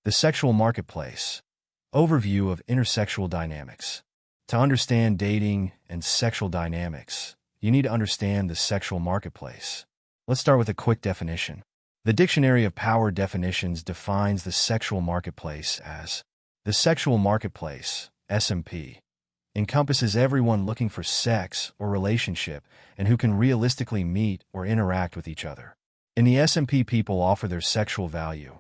The sexual marketplace. Overview of intersexual dynamics. To understand dating and sexual dynamics, you need to understand the sexual marketplace. Let's start with a quick definition. The Dictionary of Power Definitions defines the sexual marketplace as the sexual marketplace, SMP, encompasses everyone looking for sex or relationship and who can realistically meet or interact with each other. In the SMP, people offer their sexual value,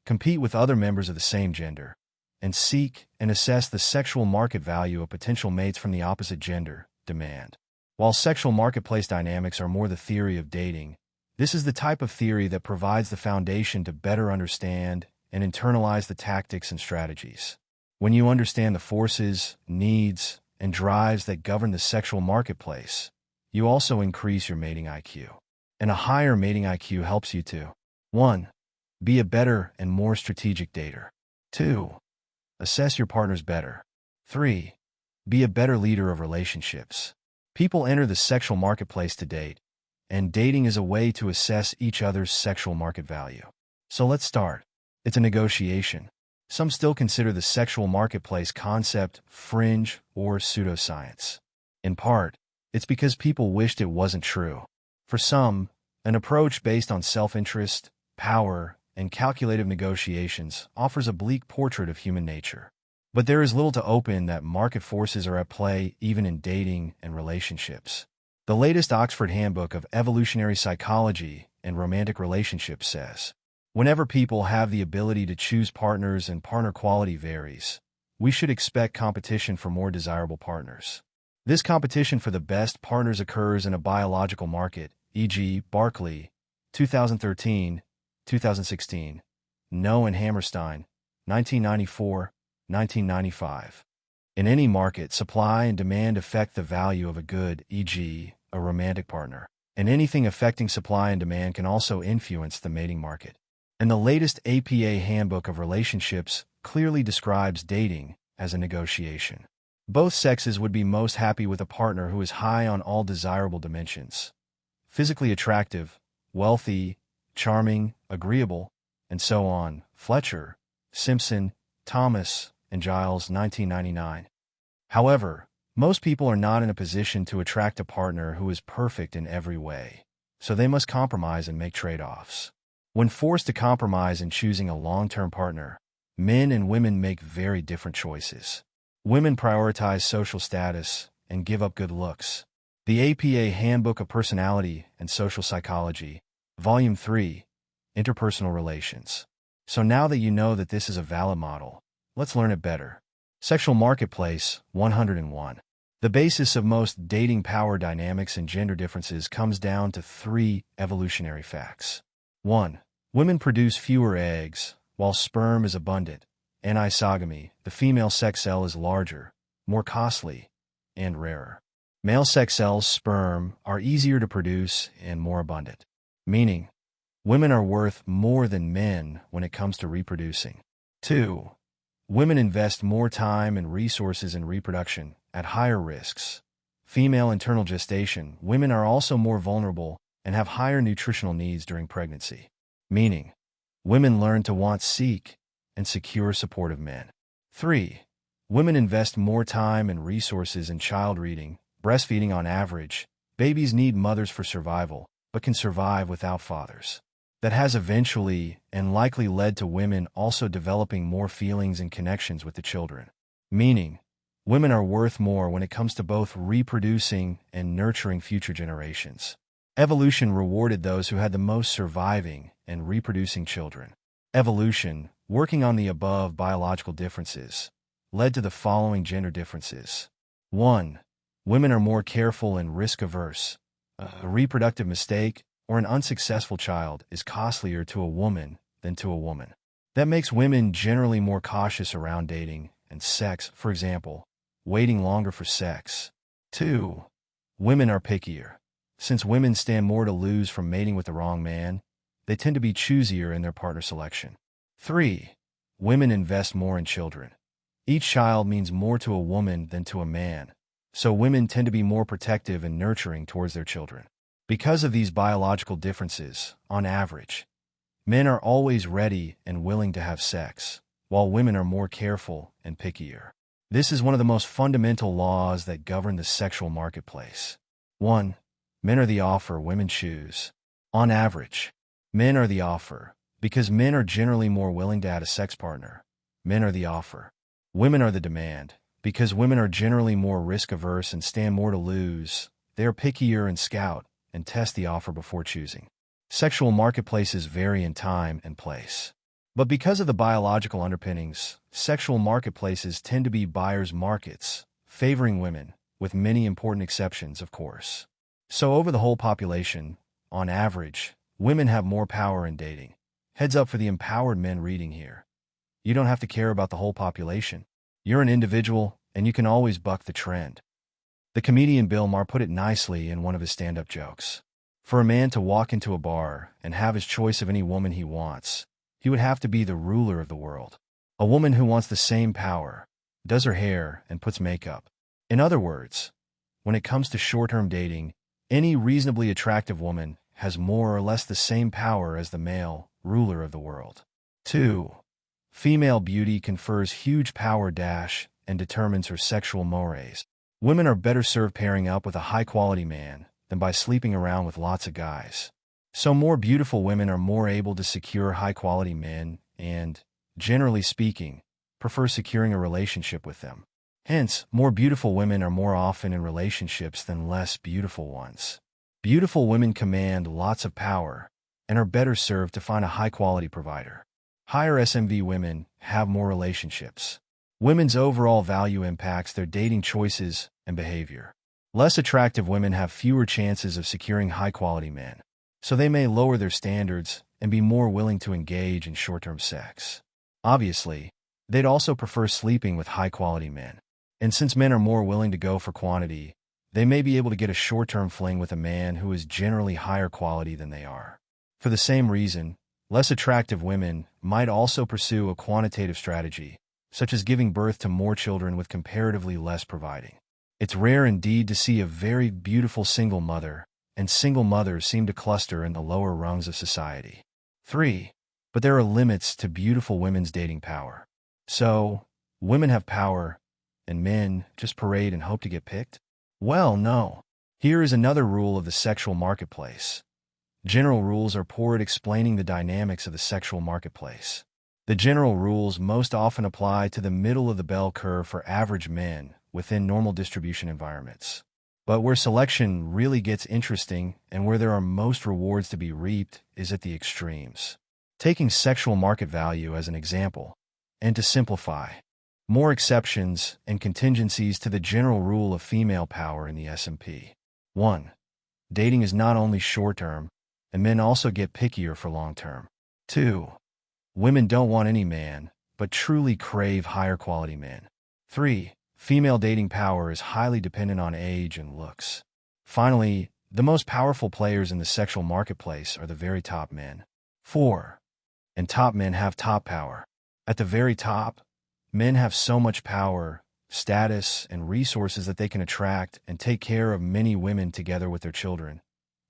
compete with other members of the same gender, and seek and assess the sexual market value of potential mates from the opposite gender, demand. While sexual marketplace dynamics are more the theory of dating, this is the type of theory that provides the foundation to better understand and internalize the tactics and strategies. When you understand the forces, needs, and drives that govern the sexual marketplace, you also increase your mating IQ. And a higher mating IQ helps you to 1. Be a better and more strategic dater. 2. Assess your partners better. 3. Be a better leader of relationships. People enter the sexual marketplace to date, and dating is a way to assess each other's sexual market value. So let's start. It's a negotiation. Some still consider the sexual marketplace concept fringe or pseudoscience. In part, it's because people wished it wasn't true. For some, an approach based on self-interest, power, and calculative negotiations offers a bleak portrait of human nature. But there is little to open that market forces are at play even in dating and relationships. The latest Oxford Handbook of Evolutionary Psychology and Romantic Relationships says, whenever people have the ability to choose partners and partner quality varies, we should expect competition for more desirable partners. This competition for the best partners occurs in a biological market, e.g., Barkley, 2013, 2016, No and Hammerstein, 1994, 1995. In any market, supply and demand affect the value of a good, e.g., a romantic partner. And anything affecting supply and demand can also influence the mating market. And the latest APA Handbook of Relationships clearly describes dating as a negotiation. Both sexes would be most happy with a partner who is high on all desirable dimensions: physically attractive, wealthy, charming, agreeable, and so on. Fletcher, Simpson, Thomas, and Giles, 1999. However, most people are not in a position to attract a partner who is perfect in every way, so they must compromise and make trade-offs. When forced to compromise in choosing a long-term partner, men and women make very different choices. Women prioritize social status and give up good looks. The APA Handbook of Personality and Social Psychology, Volume 3, Interpersonal Relations. So now that you know that this is a valid model, let's learn it better. Sexual Marketplace 101. The basis of most dating power dynamics and gender differences comes down to 3 evolutionary facts. 1. Women produce fewer eggs, while sperm is abundant. Anisogamy, the female sex cell is larger, more costly, and rarer. Male sex cells, sperm, are easier to produce and more abundant, meaning women are worth more than men when it comes to reproducing. 2. Women invest more time and resources in reproduction at higher risks. Female internal gestation, women are also more vulnerable and have higher nutritional needs during pregnancy, meaning women learn to want, seek, and secure supportive men. 3. Women invest more time and resources in child rearing, breastfeeding on average. Babies need mothers for survival, but can survive without fathers. That has eventually and likely led to women also developing more feelings and connections with the children, meaning women are worth more when it comes to both reproducing and nurturing future generations. Evolution rewarded those who had the most surviving and reproducing children. Evolution, working on the above biological differences, led to the following gender differences. 1. Women are more careful and risk-averse. A reproductive mistake or an unsuccessful child is costlier to a woman than to a woman. That makes women generally more cautious around dating and sex, for example, waiting longer for sex. 2. Women are pickier. Since women stand more to lose from mating with the wrong man, they tend to be choosier in their partner selection. 3. Women invest more in children. Each child means more to a woman than to a man, so women tend to be more protective and nurturing towards their children. Because of these biological differences, on average, Men are always ready and willing to have sex, while women are more careful and pickier. This is one of the most fundamental laws that govern the sexual marketplace. 1. Men are the offer, women choose. On average, men are the offer, because men are generally more willing to add a sex partner. Men are the offer. Women are the demand, because women are generally more risk-averse and stand more to lose. They are pickier and scout and test the offer before choosing. Sexual marketplaces vary in time and place. But because of the biological underpinnings, sexual marketplaces tend to be buyers' markets, favoring women, with many important exceptions, of course. So over the whole population, on average, women have more power in dating. Heads up for the empowered men reading here. You don't have to care about the whole population. You're an individual, and you can always buck the trend. The comedian Bill Maher put it nicely in one of his stand-up jokes. For a man to walk into a bar and have his choice of any woman he wants, he would have to be the ruler of the world. A woman who wants the same power, does her hair, and puts makeup. In other words, when it comes to short-term dating, any reasonably attractive woman has more or less the same power as the male, ruler of the world. 2. Female beauty confers huge power and determines her sexual mores. Women are better served pairing up with a high-quality man than by sleeping around with lots of guys. So more beautiful women are more able to secure high-quality men and, generally speaking, prefer securing a relationship with them. Hence, more beautiful women are more often in relationships than less beautiful ones. Beautiful women command lots of power and are better served to find a high-quality provider. Higher SMV women have more relationships. Women's overall value impacts their dating choices and behavior. Less attractive women have fewer chances of securing high-quality men, so they may lower their standards and be more willing to engage in short-term sex. Obviously, they'd also prefer sleeping with high-quality men. And since men are more willing to go for quantity, they may be able to get a short-term fling with a man who is generally higher quality than they are. For the same reason, less attractive women might also pursue a quantitative strategy, such as giving birth to more children with comparatively less providing. It's rare indeed to see a very beautiful single mother, and single mothers seem to cluster in the lower rungs of society. 3. But there are limits to beautiful women's dating power. So, women have power, and men just parade and hope to get picked? Well, no. Here is another rule of the sexual marketplace. General rules are poor at explaining the dynamics of the sexual marketplace. The general rules most often apply to the middle of the bell curve for average men within normal distribution environments. But where selection really gets interesting and where there are most rewards to be reaped is at the extremes. Taking sexual market value as an example, and to simplify, more exceptions and contingencies to the general rule of female power in the SMP. 1. Dating is not only short-term, and men also get pickier for long-term. 2. Women don't want any man, but truly crave higher quality men. 3. Female dating power is highly dependent on age and looks. Finally, the most powerful players in the sexual marketplace are the very top men. 4. And top men have top power. At the very top, men have so much power, status, and resources that they can attract and take care of many women together with their children,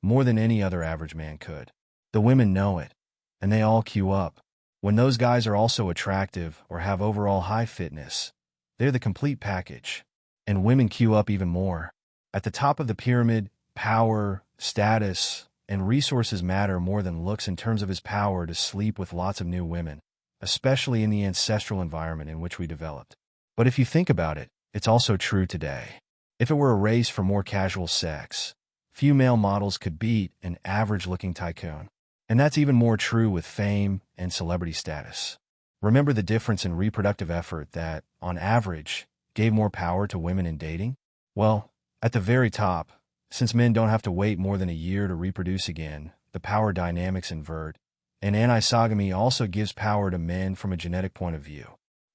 more than any other average man could. The women know it, and they all queue up. When those guys are also attractive or have overall high fitness, they're the complete package. And women queue up even more. At the top of the pyramid, power, status, and resources matter more than looks in terms of his power to sleep with lots of new women, especially in the ancestral environment in which we developed. But if you think about it, it's also true today. If it were a race for more casual sex, few male models could beat an average-looking tycoon. And that's even more true with fame and celebrity status. Remember the difference in reproductive effort that, on average, gave more power to women in dating? Well, at the very top, since men don't have to wait more than a year to reproduce again, the power dynamics invert, and anisogamy also gives power to men from a genetic point of view.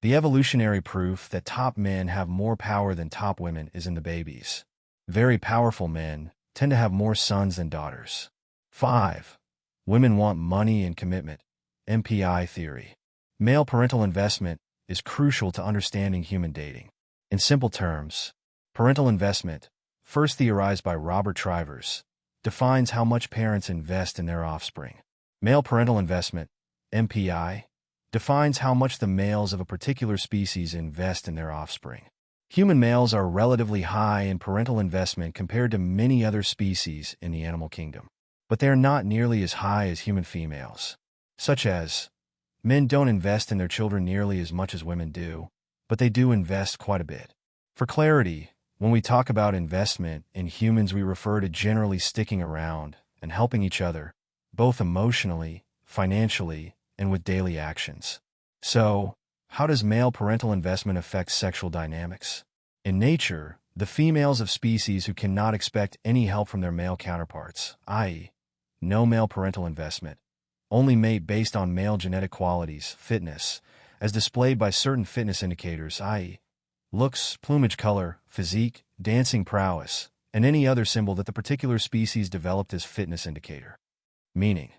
The evolutionary proof that top men have more power than top women is in the babies. Very powerful men tend to have more sons than daughters. 5. Women want money and commitment. MPI theory. Male parental investment is crucial to understanding human dating. In simple terms, parental investment, first theorized by Robert Trivers, defines how much parents invest in their offspring. Male parental investment, MPI, defines how much the males of a particular species invest in their offspring. Human males are relatively high in parental investment compared to many other species in the animal kingdom, but they are not nearly as high as human females. Such as, men don't invest in their children nearly as much as women do, but they do invest quite a bit. For clarity, when we talk about investment in humans, we refer to generally sticking around and helping each other, both emotionally, financially, and with daily actions. So, how does male parental investment affect sexual dynamics? In nature, the females of species who cannot expect any help from their male counterparts, i.e., no male parental investment, only mate based on male genetic qualities, fitness, as displayed by certain fitness indicators, i.e., looks, plumage color, physique, dancing prowess, and any other symbol that the particular species developed as fitness indicator. Meaning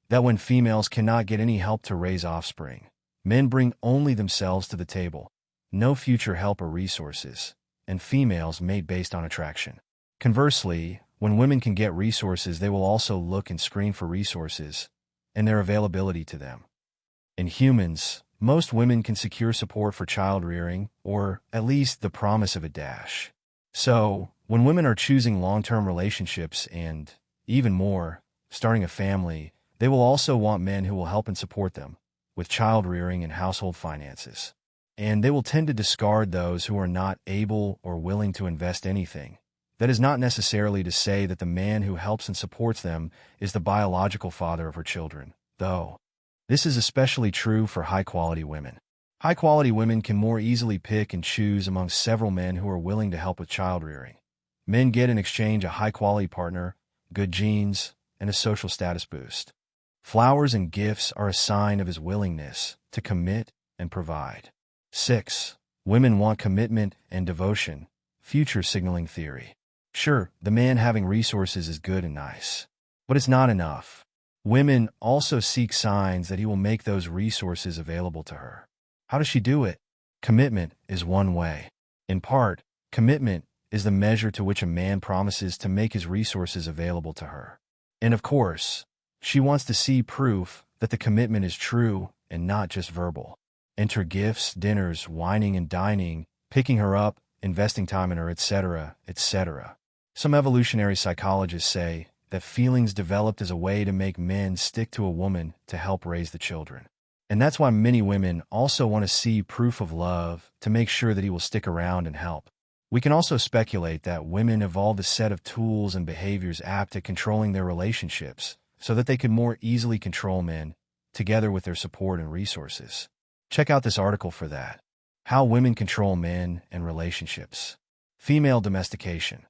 that when females cannot get any help to raise offspring, men bring only themselves to the table, no future help or resources, and females mate based on attraction. Conversely, when women can get resources, they will also look and screen for resources and their availability to them. In humans, most women can secure support for child rearing, or at least the promise of a dash. So, when women are choosing long-term relationships and, even more, starting a family, they will also want men who will help and support them with child rearing and household finances. And they will tend to discard those who are not able or willing to invest anything. That is not necessarily to say that the man who helps and supports them is the biological father of her children, though. This is especially true for high-quality women. High-quality women can more easily pick and choose among several men who are willing to help with child rearing. Men get in exchange a high-quality partner, good genes, and a social status boost. Flowers and gifts are a sign of his willingness to commit and provide. 6. Women want commitment and devotion, future signaling theory. Sure, the man having resources is good and nice, but it's not enough. Women also seek signs that he will make those resources available to her. How does she do it? Commitment is one way. In part, commitment is the measure to which a man promises to make his resources available to her. And of course, she wants to see proof that the commitment is true and not just verbal. Enter gifts, dinners, wining and dining, picking her up, investing time in her, etc., etc. Some evolutionary psychologists say that feelings developed as a way to make men stick to a woman to help raise the children. And that's why many women also want to see proof of love to make sure that he will stick around and help. We can also speculate that women evolved a set of tools and behaviors apt at controlling their relationships so that they could more easily control men, together with their support and resources. Check out this article for that. How Women Control Men and Relationships. Female Domestication.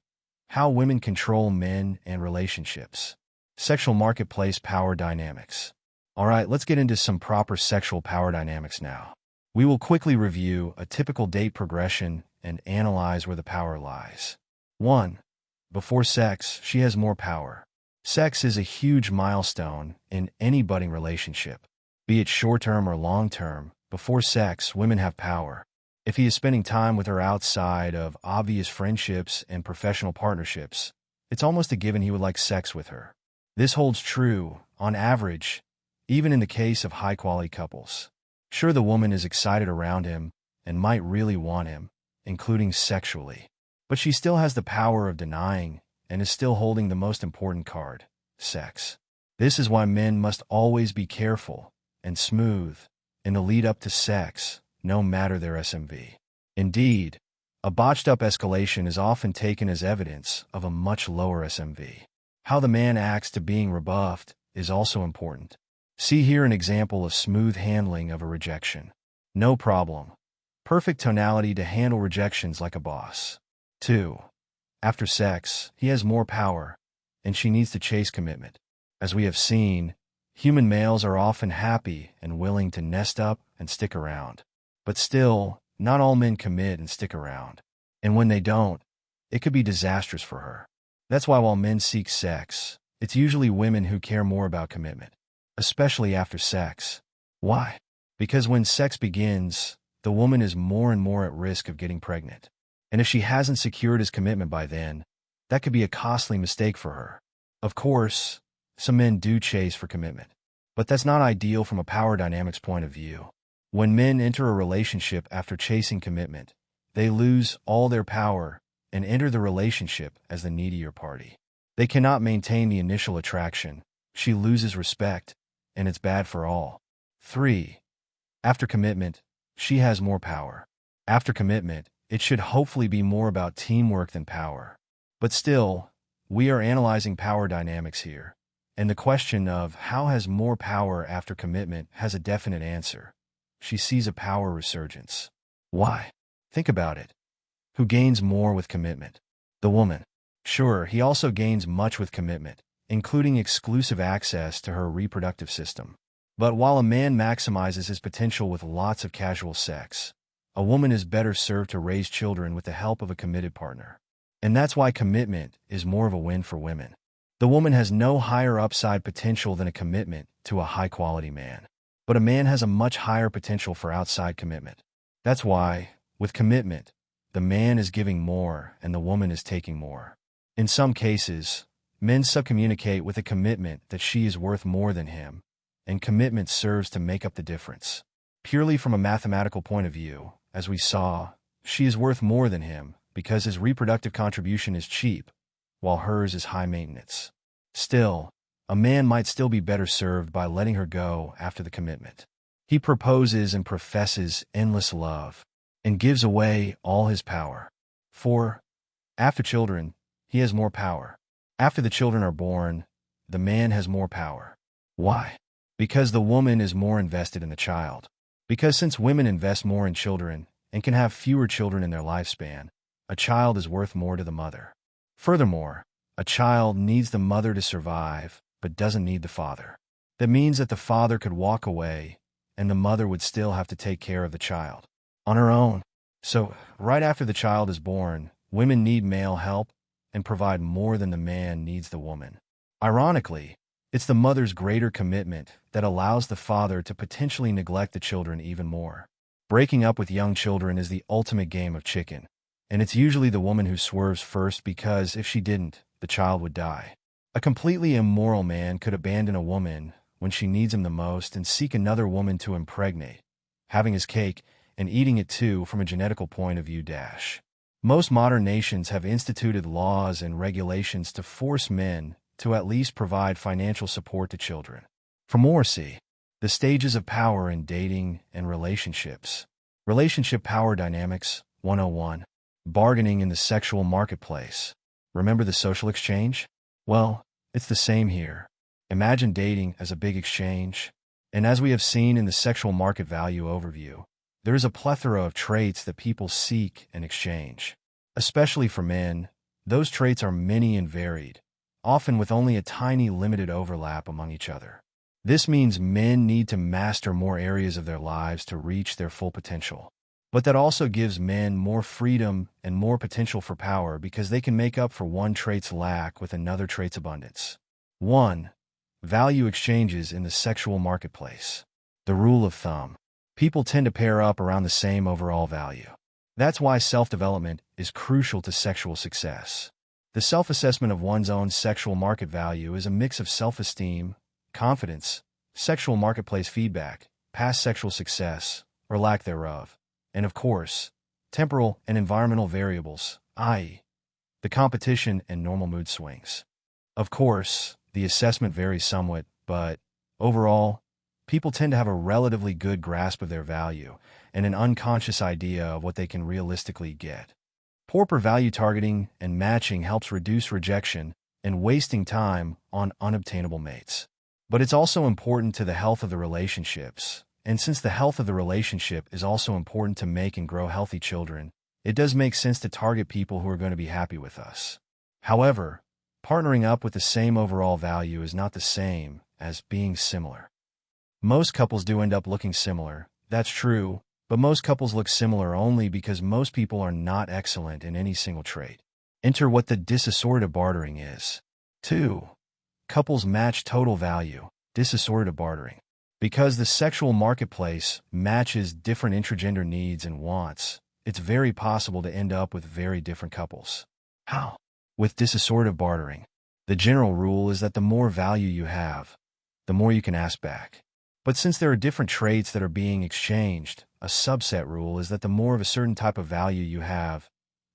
How Women Control Men and Relationships. Sexual Marketplace Power Dynamics. Alright, let's get into some proper sexual power dynamics now. We will quickly review a typical date progression and analyze where the power lies. 1. Before sex, she has more power. Sex is a huge milestone in any budding relationship. Be it short-term or long-term, before sex, women have power. If he is spending time with her outside of obvious friendships and professional partnerships, it's almost a given he would like sex with her. This holds true, on average, even in the case of high-quality couples. Sure, the woman is excited around him and might really want him, including sexually, but she still has the power of denying and is still holding the most important card, sex. This is why men must always be careful and smooth in the lead up to sex, no matter their SMV. Indeed, a botched-up escalation is often taken as evidence of a much lower SMV. How the man acts to being rebuffed is also important. See here an example of smooth handling of a rejection. No problem. Perfect tonality to handle rejections like a boss. 2. After sex, he has more power, and she needs to chase commitment. As we have seen, human males are often happy and willing to nest up and stick around. But still, not all men commit and stick around. And when they don't, it could be disastrous for her. That's why while men seek sex, it's usually women who care more about commitment, especially after sex. Why? Because when sex begins, the woman is more and more at risk of getting pregnant. And if she hasn't secured his commitment by then, that could be a costly mistake for her. Of course, some men do chase for commitment. But that's not ideal from a power dynamics point of view. When men enter a relationship after chasing commitment, they lose all their power and enter the relationship as the needier party. They cannot maintain the initial attraction. She loses respect, and it's bad for all. 3. After commitment, she has more power. After commitment, it should hopefully be more about teamwork than power. But still, we are analyzing power dynamics here, and the question of how has more power after commitment has a definite answer. She sees a power resurgence. Why? Think about it. Who gains more with commitment? The woman. Sure, he also gains much with commitment, including exclusive access to her reproductive system. But while a man maximizes his potential with lots of casual sex, a woman is better served to raise children with the help of a committed partner. And that's why commitment is more of a win for women. The woman has no higher upside potential than a commitment to a high-quality man. But a man has a much higher potential for outside commitment. That's why, with commitment, the man is giving more and the woman is taking more. In some cases, men subcommunicate with a commitment that she is worth more than him, and commitment serves to make up the difference. Purely from a mathematical point of view, as we saw, she is worth more than him because his reproductive contribution is cheap, while hers is high maintenance. Still, a man might still be better served by letting her go after the commitment. He proposes and professes endless love, and gives away all his power. 4. After children, he has more power. After the children are born, the man has more power. Why? Because the woman is more invested in the child. Because since women invest more in children and can have fewer children in their lifespan, a child is worth more to the mother. Furthermore, a child needs the mother to survive, but doesn't need the father. That means that the father could walk away, and the mother would still have to take care of the child on her own. So, right after the child is born, women need male help and provide more than the man needs the woman. Ironically, it's the mother's greater commitment that allows the father to potentially neglect the children even more. Breaking up with young children is the ultimate game of chicken, and it's usually the woman who swerves first because if she didn't, the child would die. A completely immoral man could abandon a woman when she needs him the most and seek another woman to impregnate, having his cake and eating it too from a genetical point of view. Most modern nations have instituted laws and regulations to force men to at least provide financial support to children. For more, see the stages of power in dating and relationships. Relationship Power Dynamics 101. Bargaining in the sexual marketplace. Remember the social exchange? Well, it's the same here. Imagine dating as a big exchange. And as we have seen in the sexual market value overview, there is a plethora of traits that people seek and exchange. Especially for men, those traits are many and varied, often with only a tiny limited overlap among each other. This means men need to master more areas of their lives to reach their full potential. But that also gives men more freedom and more potential for power because they can make up for one trait's lack with another trait's abundance. 1. Value exchanges in the sexual marketplace. The rule of thumb. People tend to pair up around the same overall value. That's why self-development is crucial to sexual success. The self-assessment of one's own sexual market value is a mix of self-esteem, confidence, sexual marketplace feedback, past sexual success, or lack thereof, and of course, temporal and environmental variables, i.e., the competition and normal mood swings. Of course, the assessment varies somewhat, but overall, people tend to have a relatively good grasp of their value and an unconscious idea of what they can realistically get. Proper value targeting and matching helps reduce rejection and wasting time on unobtainable mates. But it's also important to the health of the relationships, and since the health of the relationship is also important to make and grow healthy children, it does make sense to target people who are going to be happy with us. However, partnering up with the same overall value is not the same as being similar. Most couples do end up looking similar, that's true, but most couples look similar only because most people are not excellent in any single trait. Enter what the disassorted bartering is. 2. Couples match total value, disassorted bartering. Because the sexual marketplace matches different intragender needs and wants, it's very possible to end up with very different couples. How? With disassorted bartering. The general rule is that the more value you have, the more you can ask back. But since there are different traits that are being exchanged, a subset rule is that the more of a certain type of value you have,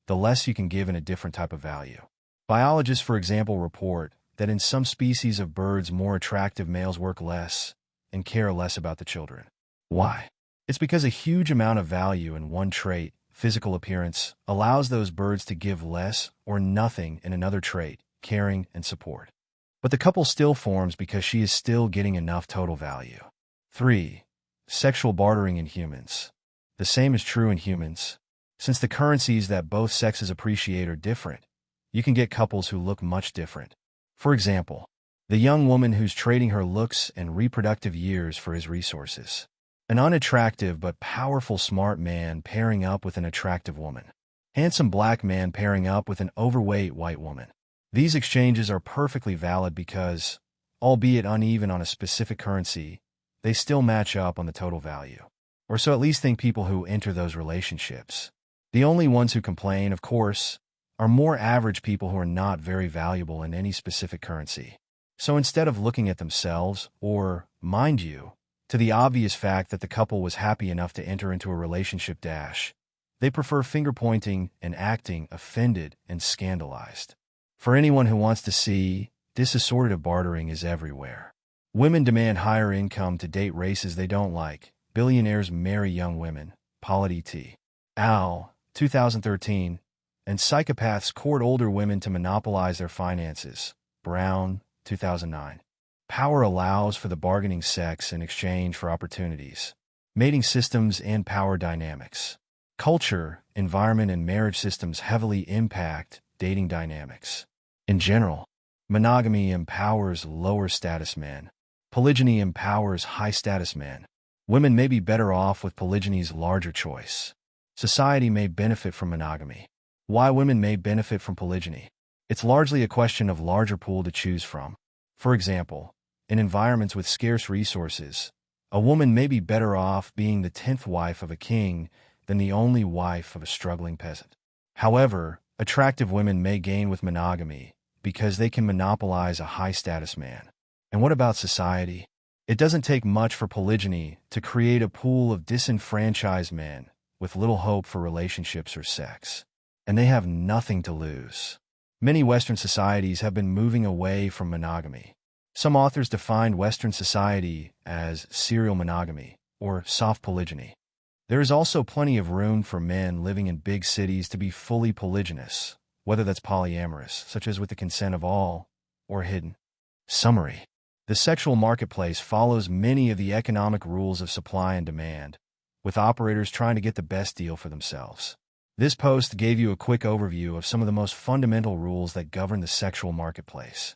the less you can give in a different type of value. Biologists, for example, report that in some species of birds, more attractive males work less and care less about the children. Why? It's because a huge amount of value in one trait, physical appearance, allows those birds to give less or nothing in another trait, caring and support. But the couple still forms because she is still getting enough total value. 3. Sexual bartering in humans. The same is true in humans. Since the currencies that both sexes appreciate are different, you can get couples who look much different. For example, the young woman who's trading her looks and reproductive years for his resources. An unattractive but powerful smart man pairing up with an attractive woman. Handsome black man pairing up with an overweight white woman. These exchanges are perfectly valid because, albeit uneven on a specific currency, they still match up on the total value. Or so at least think people who enter those relationships. The only ones who complain, of course, are more average people who are not very valuable in any specific currency. So instead of looking at themselves, or, mind you, to the obvious fact that the couple was happy enough to enter into a relationship, they prefer finger-pointing and acting offended and scandalized. For anyone who wants to see, this assortative bartering is everywhere. Women demand higher income to date races they don't like. Billionaires marry young women. Polity T. Al, 2013. And psychopaths court older women to monopolize their finances. Brown, 2009. Power allows for the bargaining sex in exchange for opportunities. Mating systems and power dynamics. Culture, environment, and marriage systems heavily impact dating dynamics. In general, monogamy empowers lower status men. Polygyny empowers high status men. Women may be better off with polygyny's larger choice. Society may benefit from monogamy. Why women may benefit from polygyny. It's largely a question of larger pool to choose from. For example, in environments with scarce resources, a woman may be better off being the 10th wife of a king than the only wife of a struggling peasant. However, attractive women may gain with monogamy because they can monopolize a high-status man. And what about society? It doesn't take much for polygyny to create a pool of disenfranchised men with little hope for relationships or sex. And they have nothing to lose. Many Western societies have been moving away from monogamy. Some authors defined Western society as serial monogamy or soft polygyny. There is also plenty of room for men living in big cities to be fully polygynous, whether that's polyamorous, such as with the consent of all, or hidden. Summary. The sexual marketplace follows many of the economic rules of supply and demand, with operators trying to get the best deal for themselves. This post gave you a quick overview of some of the most fundamental rules that govern the sexual marketplace.